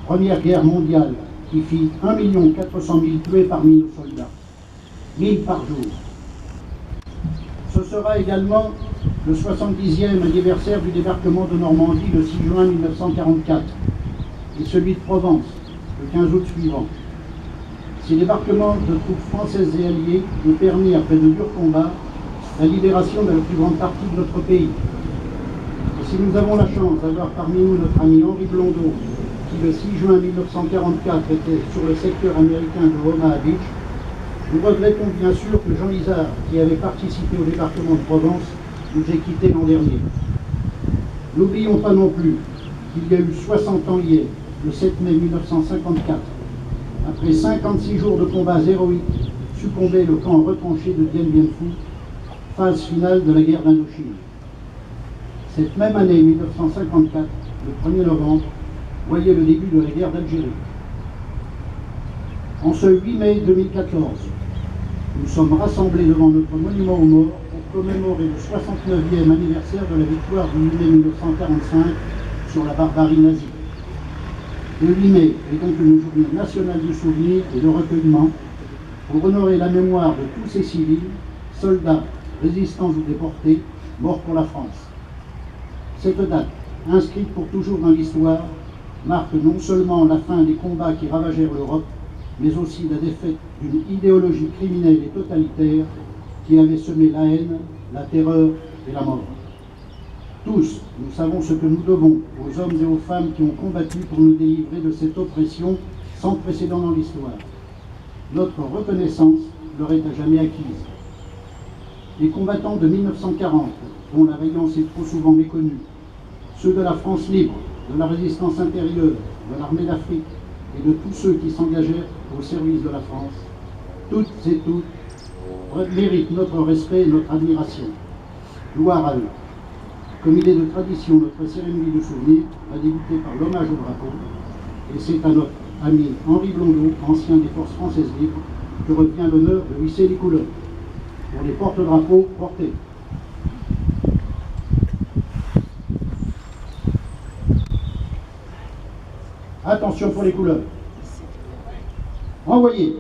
Première guerre mondiale qui fit 1 400 000 tués parmi nos soldats, 1000 par jour. Ce sera également le 70e anniversaire du débarquement de Normandie le 6 juin 1944 et celui de Provence le 15 août suivant. Ces débarquements de troupes françaises et alliées ont permis, après de durs combats, la libération de la plus grande partie de notre pays. Et si nous avons la chance d'avoir parmi nous notre ami Henri Blondeau, qui le 6 juin 1944 était sur le secteur américain de Omaha Beach, nous regrettons bien sûr que Jean Izard, qui avait participé au débarquement de Provence, nous ait quittés l'an dernier. N'oublions pas non plus qu'il y a eu 60 ans hier, le 7 mai 1954, après 56 jours de combats héroïques, succombait le camp retranché de Dien Bien Phu, phase finale de la guerre d'Indochine. Cette même année 1954, le 1er novembre, voyait le début de la guerre d'Algérie. En ce 8 mai 2014, nous sommes rassemblés devant notre monument aux morts pour commémorer le 69e anniversaire de la victoire du 8 mai 1945 sur la barbarie nazie. Le 8 mai est donc une journée nationale du souvenir et de recueillement pour honorer la mémoire de tous ces civils, soldats, résistants ou déportés, morts pour la France. Cette date, inscrite pour toujours dans l'histoire, marque non seulement la fin des combats qui ravagèrent l'Europe, mais aussi la défaite d'une idéologie criminelle et totalitaire qui avait semé la haine, la terreur et la mort. Tous, nous savons ce que nous devons aux hommes et aux femmes qui ont combattu pour nous délivrer de cette oppression sans précédent dans l'histoire. Notre reconnaissance leur est à jamais acquise. Les combattants de 1940, dont la vaillance est trop souvent méconnue, ceux de la France libre, de la résistance intérieure, de l'armée d'Afrique et de tous ceux qui s'engagèrent au service de la France, toutes et tous méritent notre respect et notre admiration. Gloire à eux. Comme il est de tradition, notre cérémonie de souvenir va débuter par l'hommage au drapeau, et c'est à notre ami Henri Blondeau, ancien des forces françaises libres, que revient l'honneur de hisser les couleurs. Pour les porte-drapeaux, portez. Attention pour les couleurs. Envoyez.